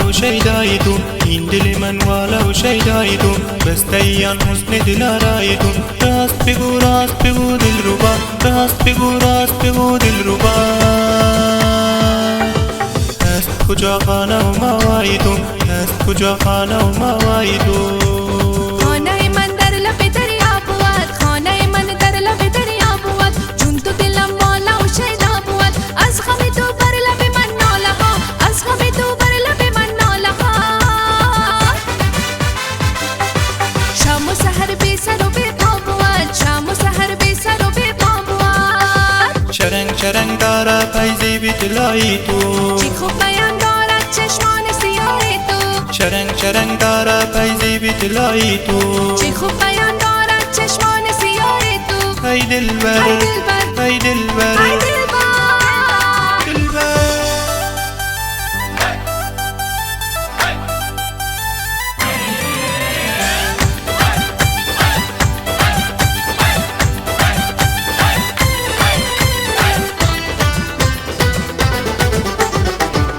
و شیدای تو، این دل من والا و شیدای تو، بستیان حسن دلارای تو. راست بگو دلربا، راست بگو دلربا، هست کجا خانه و ماوای تو، هست کجا خانه و ماوای تو. خانه من در لب دریا بود، خانه من در لب دریا بود، چون تو دلم والا و شیدا بود. از غم تو بر لب من ناله ها، از غم تو بر لب من ناله ها. شام و سحر بی سر و بی پا بود، شام و سحر بی سر و بی پا بود. چرنگ داره پیزی بی طلایی تو، چی خوب بیان دارد چشمان سیاه تو. چرنگ داره پیزی بی طلایی تو، چی خوب بیان دارد چشمان سیاه تو. ای دلبر، ای دلبر، ای دلبر، ای دلبر.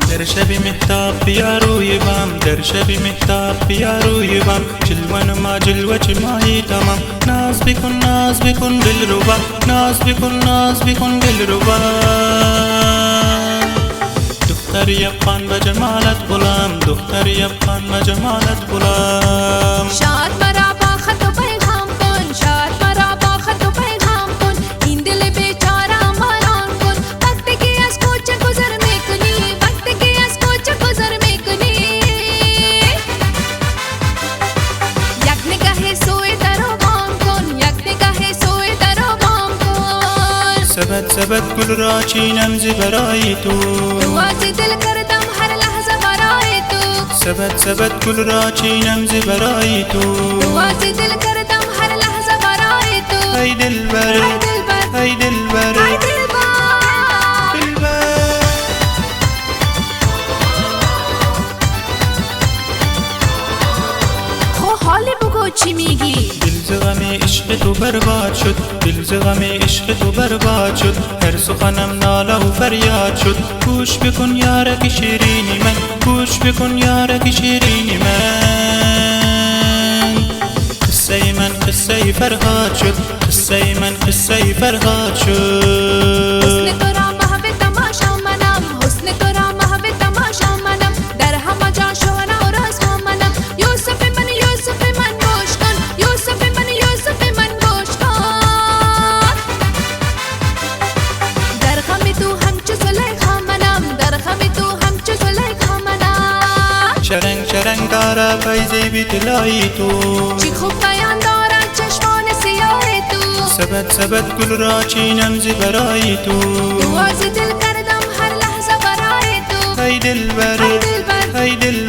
در شب محتاب بیا روی بام، در شب محتاب بیا روی بام، جلوان ما جلوه چه ماهی تمام. ناز بکن دلربا، ناز بکن دلربا. دختر یبخان به جمالت غلام، دختر یبخان به جمالت غلام. شاد مرا با خط و پیغام کن، شاد مرا با خط و پیغام کن، این دل بیچاره مالان کن. وقتی که از کوچه گذر میکنی، وقتی که از کوچه گذر میکنی، یک نگاه سوی درو بام کن، یک نگاه سوی درو بام کن. سبت گل را چینم ز برای تو، رواز دل کردم هر لحظه برای تو. سبت گل را چینم ز برای تو، رواز دل کردم هر لحظه برای تو. ای دلبر، ای دلبر، ای دلبر، ای دلبر. خو حالی بگو چی میگی؟ دل ز غم عشق تو برباد شد، دل ز غم عشق تو برباد شد، هر سخنم ناله و فریاد شد. گوش بکن یارک شیرینی من، گوش بکن یارک شیرینی من. قصه من قصه فرهاد شد، قصه من قصه فرهاد شد. حسن تو را محو تماشا منم، حسن تو را محو تماشا منم، در همه جا شهره و رسوا منم. یوسف من گوش کن، یوسف من گوش کن. در غم تو همچو زلیخا منم، در غم تو همچو زلیخا منم. چرنگ داره فیضی بی طلایی تو، چی خوب بیان دارد چشمان سیاه تو. سبت گل را چینم ز برای تو، رواز دل کردم هر لحظه برای تو. ای دلبر، ای دلبر، ای دلبر.